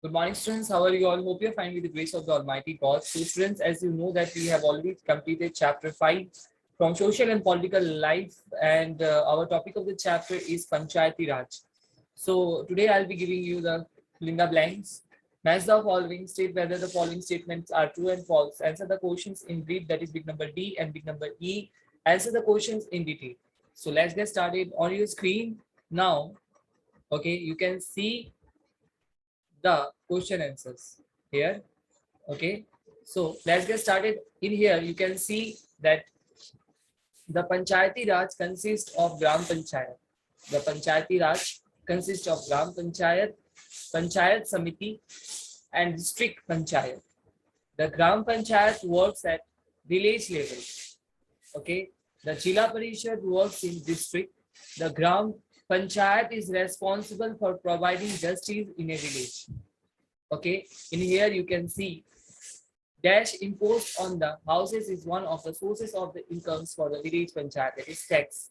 Good morning, students. How are you all? Hope you're fine with the grace of the Almighty God. So, students, as you know that we have already completed chapter 5 from social and political life, and our topic of the chapter is Panchayati Raj. So, today I'll be giving you the fill in the blanks. Match the following, state whether the following statements are true and false. Answer the questions in brief, that is big number D and big number E. Answer the questions in detail. So, let's get started on your screen now. Okay, you can see the question answers here. Okay, so let's get started. In here you can see that the Panchayati Raj consists of Gram Panchayat. The Panchayati Raj consists of Gram Panchayat, Panchayat Samiti and District Panchayat. The Gram Panchayat works at village level. Okay, the Jila Parishad works in district. The Gram Panchayat is responsible for providing justice in a village. Okay, in here you can see dash imposed on the houses is one of the sources of the incomes for the village panchayat, that is tax.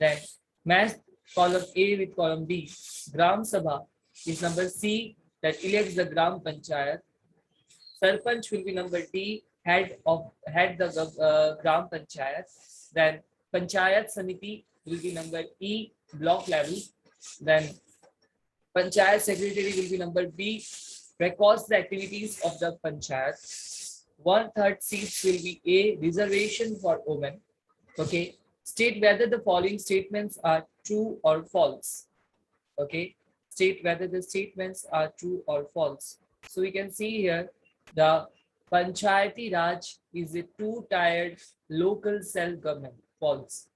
Then match column A with column B. Gram Sabha is number C, that elects the Gram Panchayat. Sarpanch will be number D, head the Gram Panchayat. Then Panchayat Samiti will be number E, block level. Then Panchayat Secretary will be number B, records the activities of the Panchayat. 1/3 seats will be A, reservation for women. Okay, state whether the following statements are true or false. Okay, state whether the statements are true or false. So we can see here the Panchayati Raj is a two-tiered local self-government. False.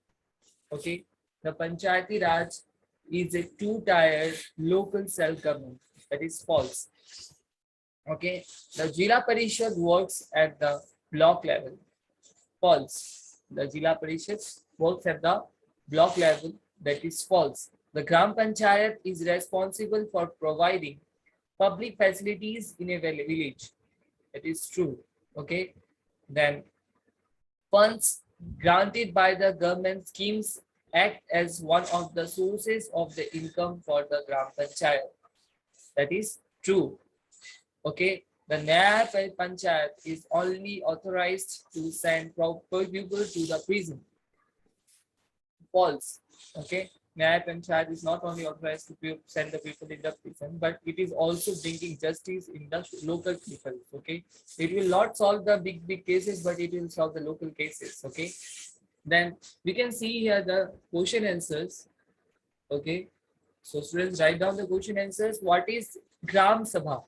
Okay, the Panchayati Raj is a two-tiered local self-government. That is false. Okay, the Jila Parishad works at the block level. False. The Jila Parishad works at the block level. That is false. The Gram Panchayat is responsible for providing public facilities in a village. That is true. Okay, then funds granted by the government schemes act as one of the sources of the income for the Gram Panchayat. That is true. Okay, the Nyaya Panchayat is only authorized to send poor people to the prison. False. Okay, Nyaya Panchayat is not only authorized to send the people in the prison, but it is also bringing justice in the local people. Okay, it will not solve the big cases, but it will solve the local cases. Okay, then we can see here the question answers. Okay, so students, write down the question answers. What is Gram Sabha?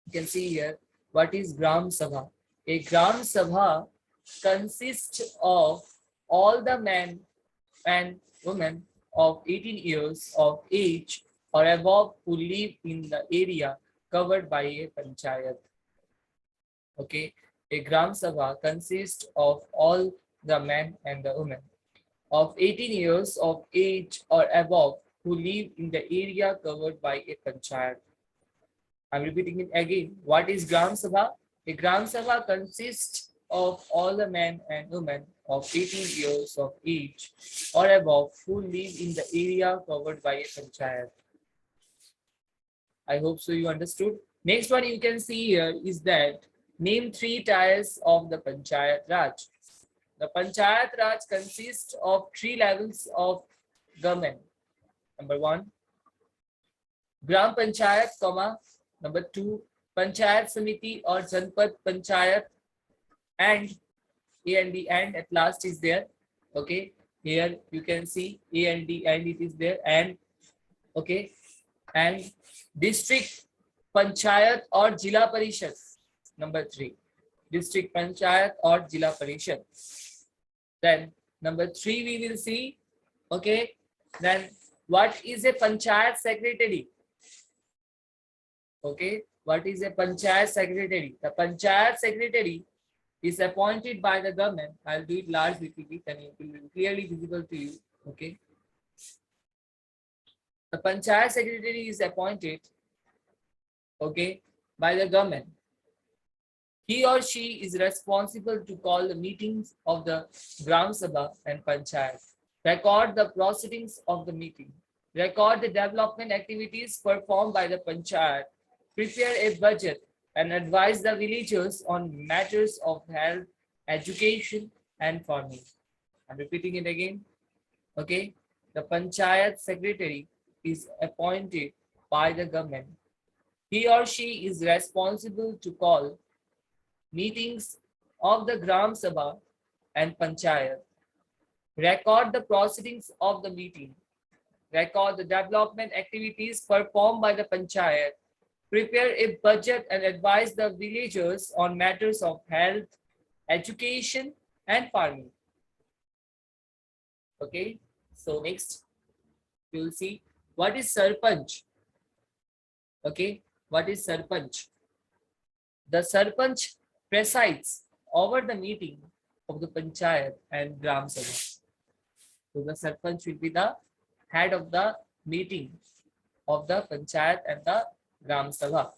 You can see here what is Gram Sabha. A Gram Sabha consists of all the men and women of 18 years of age or above who live in the area covered by a panchayat. Okay, a Gram Sabha consists of all the men and the women of 18 years of age or above who live in the area covered by a panchayat. I'm repeating it again. What is Gram Sabha? A Gram Sabha consists of all the men and women of 18 years of age or above who live in the area covered by a panchayat. I hope so you understood. Next one you can see here is that name 3 tiers of the Panchayat Raj. The Panchayat Raj consists of 3 levels of government. Number 1, Gram Panchayat, number 2, Panchayat Samiti or Janpad Panchayat, and A and D and at last is there. Okay, here you can see A and D and it is there, and okay, and District Panchayat or Jila Parishad. Number 3, District Panchayat or Jila Parishad. Then number 3 we will see. Okay, then what is a Panchayat Secretary? Okay, what is a Panchayat Secretary? The Panchayat Secretary is appointed by the government. I'll do it large little bit and it will be clearly visible to you. Okay, the Panchayat Secretary is appointed, okay, by the government. He or she is responsible to call the meetings of the Gram Sabha and Panchayat, record the proceedings of the meeting, record the development activities performed by the Panchayat, prepare a budget and advise the villagers on matters of health, education, and farming. I'm repeating it again. Okay. The Panchayat secretary is appointed by the government. He or she is responsible to call meetings of the Gram Sabha and Panchayat, record the proceedings of the meeting, record the development activities performed by the Panchayat, prepare a budget and advise the villagers on matters of health, education, and farming. Okay, so next you will see what is Sarpanch. Okay, what is Sarpanch? The Sarpanch presides over the meeting of the Panchayat and Gram Sabha. So the Sarpanch will be the head of the meeting of the Panchayat and the Gram Sabha.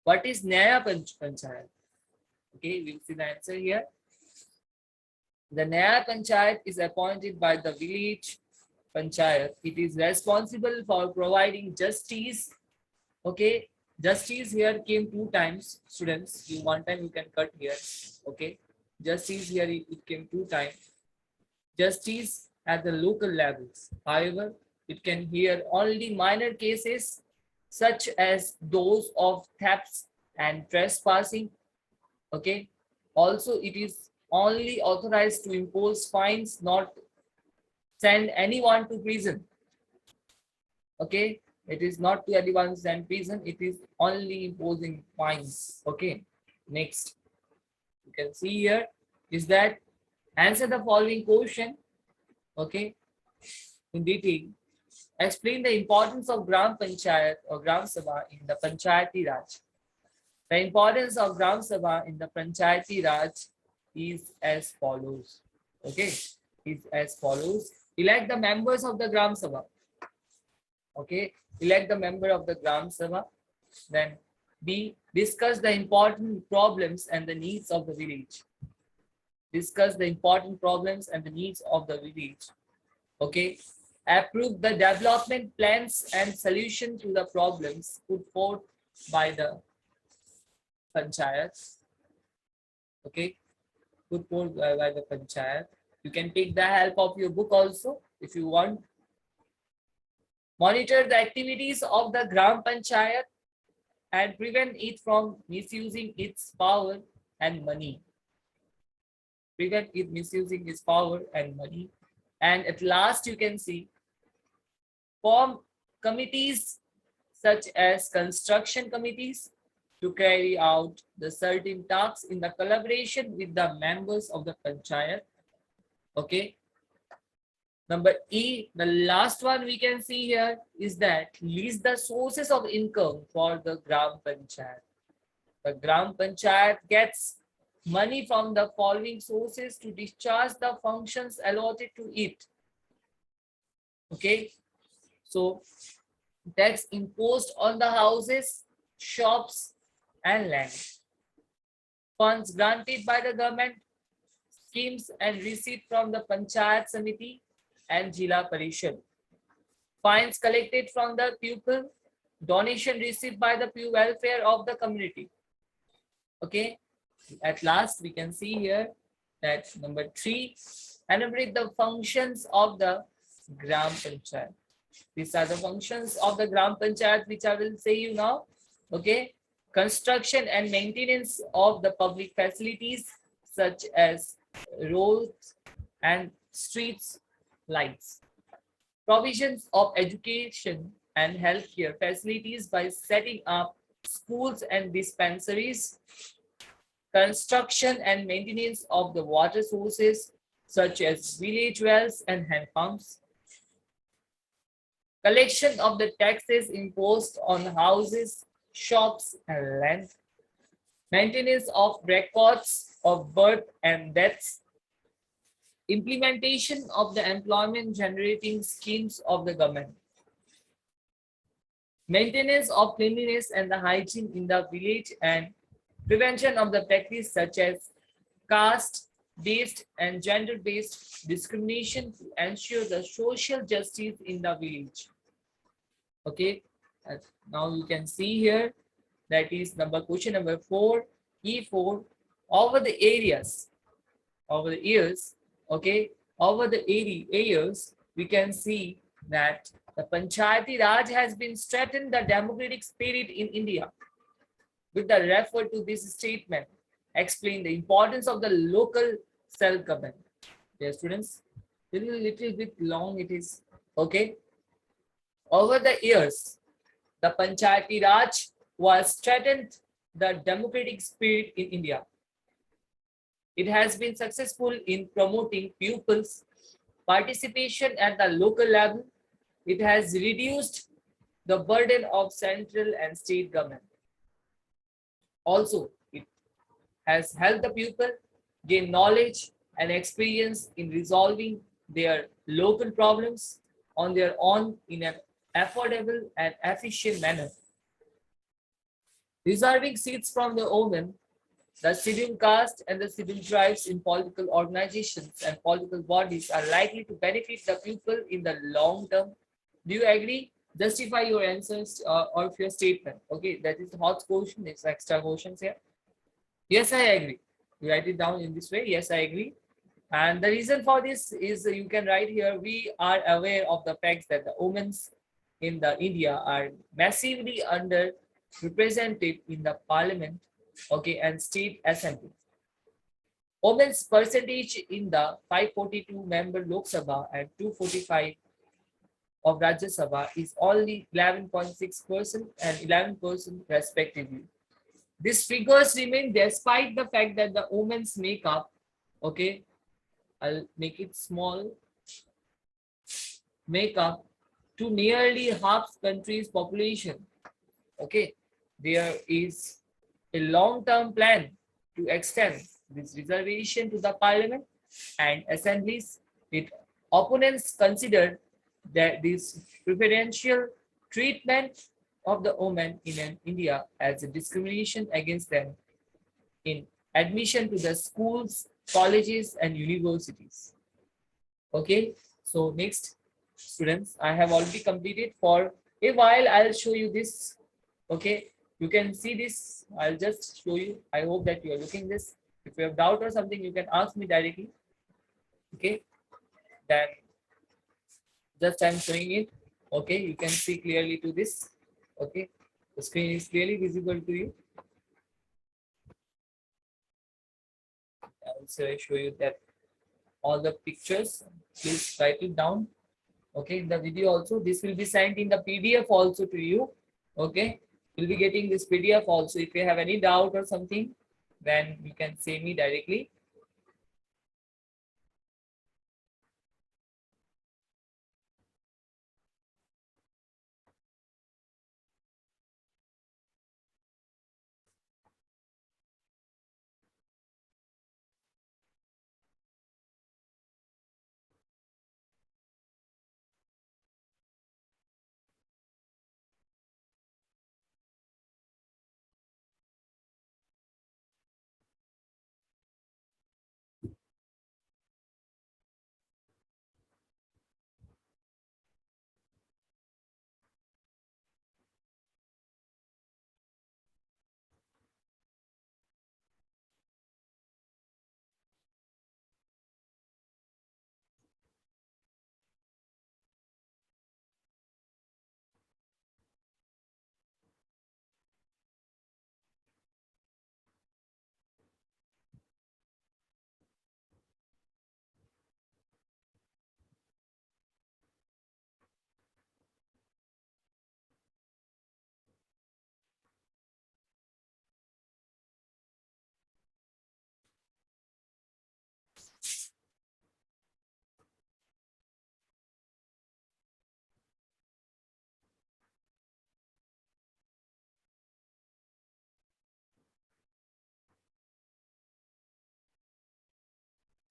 What is Nyaya Panchayat? Okay, we'll see the answer here. The Nyaya Panchayat is appointed by the village Panchayat. It is responsible for providing justice. Okay, justice here came 2 times, students. You one time you can cut here. Okay, justice here it came 2 times. Justice at the local levels. However, it can hear only minor cases such as those of thefts and trespassing. Okay. Also, it is only authorized to impose fines, not send anyone to prison. Okay. It is not to anyone send prison. It is only imposing fines. Okay. Next, you can see here is that answer the following question. Okay. In detail. Explain the importance of Gram Panchayat or Gram Sabha in the Panchayati Raj. The importance of Gram Sabha in the Panchayati Raj is as follows. Okay, is as follows. Elect the members of the Gram Sabha. Okay, elect the member of the Gram Sabha. Then B, discuss the important problems and the needs of the village. Discuss the important problems and the needs of the village. Okay. Approve the development plans and solution to the problems put forth by the panchayat. Okay, put forth by the panchayat. You can take the help of your book also if you want. Monitor the activities of the Gram Panchayat and prevent it from misusing its power and money. Prevent it misusing its power and money. And at last, you can see form committees such as construction committees to carry out the certain tasks in the collaboration with the members of the panchayat. Okay. Number E, the last one we can see here is that list the sources of income for the Gram Panchayat. The Gram Panchayat gets money from the following sources to discharge the functions allotted to it. Okay. So, tax imposed on the houses, shops, and land. Funds granted by the government, schemes and receipt from the Panchayat Samiti and Jila Parishad. Fines collected from the pupil, donation received by the welfare of the community. Okay. At last, we can see here that number 3, enumerate the functions of the Gram Panchayat. These are the functions of the Gram Panchayat, which I will say you now. Okay. Construction and maintenance of the public facilities such as roads and streets, lights. Provisions of education and healthcare facilities by setting up schools and dispensaries. Construction and maintenance of the water sources such as village wells and hand pumps. Collection of the taxes imposed on houses, shops, and land. Maintenance of records of birth and deaths. Implementation of the employment generating schemes of the government. Maintenance of cleanliness and the hygiene in the village and prevention of the practice such as caste-based and gender-based discrimination to ensure the social justice in the village. Okay, now you can see here That is question number 4, E4. Over the areas, over the years, okay, over the years, we can see that the Panchayati Raj has been strengthened the democratic spirit in India. With the refer to this statement, explain the importance of the local self-government. Dear students, little bit long it is. Okay. Over the years, the Panchayati Raj was strengthened the democratic spirit in India. It has been successful in promoting pupils' participation at the local level. It has reduced the burden of central and state government. Also, it has helped the pupil gain knowledge and experience in resolving their local problems on their own in an affordable and efficient manner. Reserving seats from the women, the scheduled caste and the scheduled tribes in political organizations and political bodies are likely to benefit the people in the long term. Do you agree? Justify your answers or your statement. Okay, that is the hot question. It's extra questions here. Yes, I agree. You write it down in this way. Yes, I agree. And the reason for this is you can write here, we are aware of the fact that the women in the India are massively underrepresented in the parliament, okay, and state assembly. Women's percentage in the 542 member Lok Sabha and 245 of Rajya Sabha is only 11.6% and 11% respectively. These figures remain despite the fact that the women's make up, okay, I'll make it small, make up to nearly half country's population. Okay, there is a long-term plan to extend this reservation to the parliament and assemblies. With opponents consider that this preferential treatment of the women in India as a discrimination against them in admission to the schools, colleges, and universities. Okay, so next, students, I have already completed for a while. I'll show you this. Okay, you can see this. I'll just show you. I hope that you are looking this. If you have doubt or something, you can ask me directly. Okay, then just I'm showing it. Okay, you can see clearly to this. Okay, the screen is clearly visible to you. I'll show you that all the pictures. Please write it down. Okay, in the video also, this will be sent in the PDF also to you. Okay, you'll be getting this PDF also. If you have any doubt or something, then you can say me directly.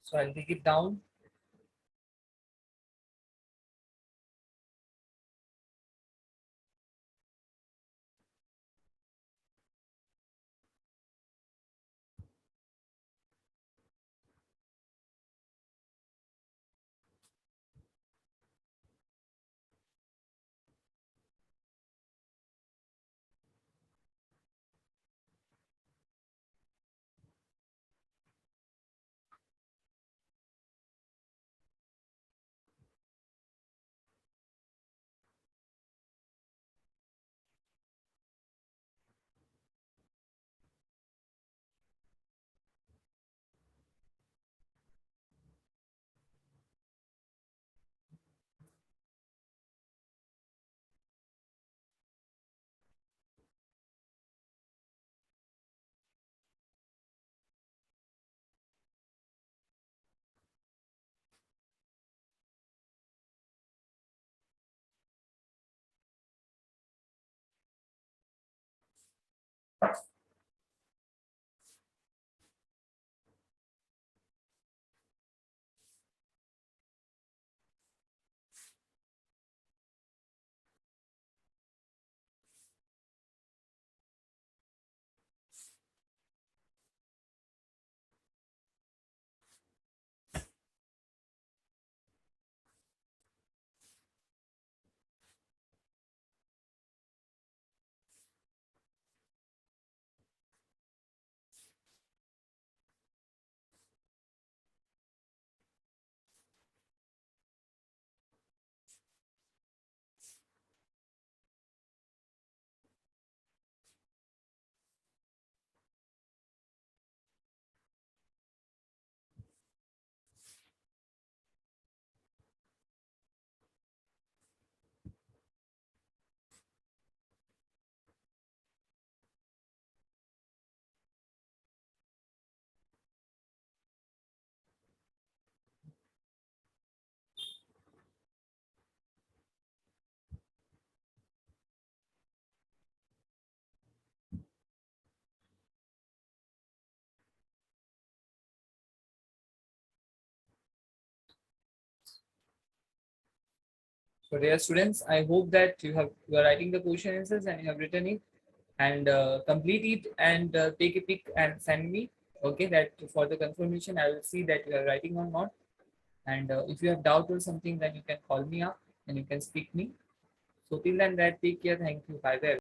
So I'll take it down. So dear students, I hope that you are writing the question answers and you have written it, and complete it, and take a pic and send me. Okay, that for the confirmation I will see that you are writing or not. And if you have doubt or something, then you can call me up and you can speak me. So till then, that take care. Thank you. Bye bye.